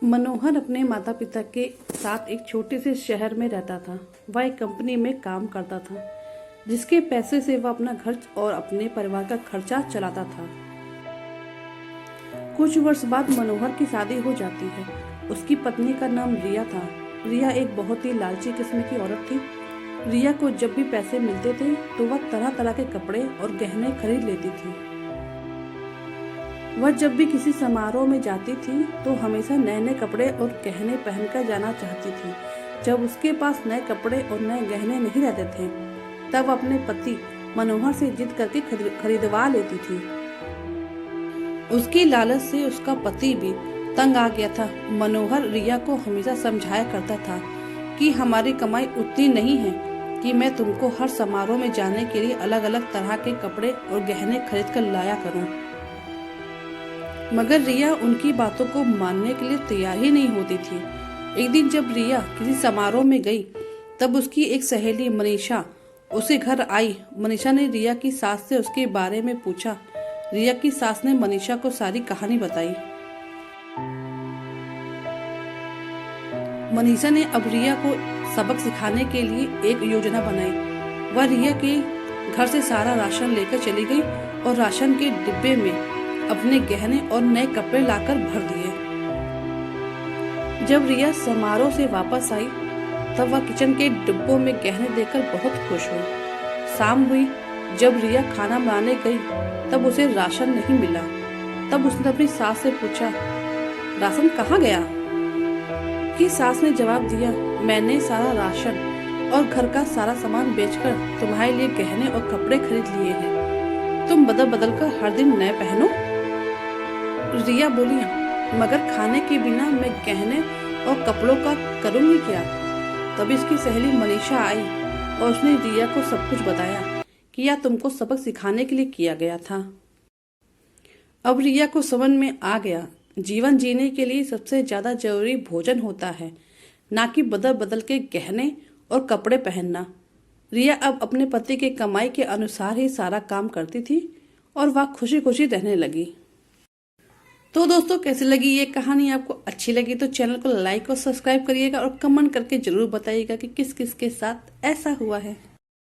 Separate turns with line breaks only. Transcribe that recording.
मनोहर अपने माता पिता के साथ एक छोटे से शहर में रहता था। वह एक कंपनी में काम करता था, जिसके पैसे से वह अपना घर और अपने परिवार का खर्चा चलाता था। कुछ वर्ष बाद मनोहर की शादी हो जाती है। उसकी पत्नी का नाम रिया था। रिया एक बहुत ही लालची किस्म की औरत थी। रिया को जब भी पैसे मिलते थे तो वह तरह तरह के कपड़े और गहने खरीद लेती थी। वह जब भी किसी समारोह में जाती थी तो हमेशा नए नए कपड़े और गहने पहनकर जाना चाहती थी। जब उसके पास नए कपड़े और नए गहने नहीं रहते थे तब अपने पति मनोहर से जिद करके खरीदवा लेती थी। उसकी लालच से उसका पति भी तंग आ गया था। मनोहर रिया को हमेशा समझाया करता था कि हमारी कमाई उतनी नहीं है कि मैं तुमको हर समारोह में जाने के लिए अलग अलग तरह के कपड़े और गहने खरीद कर लाया करूं। मगर रिया उनकी बातों को मानने के लिए तैयार ही नहीं होती थी। एक दिन जब रिया किसी समारोह में गई तब उसकी एक सहेली मनीषा उसके घर आई। मनीषा ने रिया की सास से उसके बारे में पूछा। रिया की सास ने मनीषा को सारी कहानी बताई। मनीषा ने अब रिया को सबक सिखाने के लिए एक योजना बनाई। वह रिया के घर से सारा राशन लेकर चली गई और राशन के डिब्बे में अपने गहने और नए कपड़े लाकर भर दिए। जब रिया समारोह से वापस आई तब वह किचन के डिब्बों में गहने देखकर बहुत खुश हुई। शाम हुई। जब रिया खाना बनाने गई तब उसे राशन नहीं मिला। तब उसने अपनी सास से पूछा, राशन कहाँ गया? की सास ने जवाब दिया, मैंने सारा राशन और घर का सारा सामान बेचकर तुम्हारे लिए गहने और कपड़े खरीद लिए हैं। तुम बदल बदल कर हर दिन नए पहनो। रिया बोली, मगर खाने के बिना मैं गहने और कपड़ों का करूंगी क्या? तब इसकी सहेली मनीषा आई और उसने रिया को सब कुछ बताया कि यह तुमको सबक सिखाने के लिए किया गया था। अब रिया को समझ में आ गया, जीवन जीने के लिए सबसे ज्यादा जरूरी भोजन होता है, ना कि बदल बदल के गहने और कपड़े पहनना। रिया अब अपने पति के कमाई के अनुसार ही सारा काम करती थी और वह खुशी खुशी रहने लगी। तो दोस्तों, कैसी लगी ये कहानी? आपको अच्छी लगी तो चैनल को लाइक और सब्सक्राइब करिएगा और कमेंट करके जरूर बताइएगा कि किस किस के साथ ऐसा हुआ है।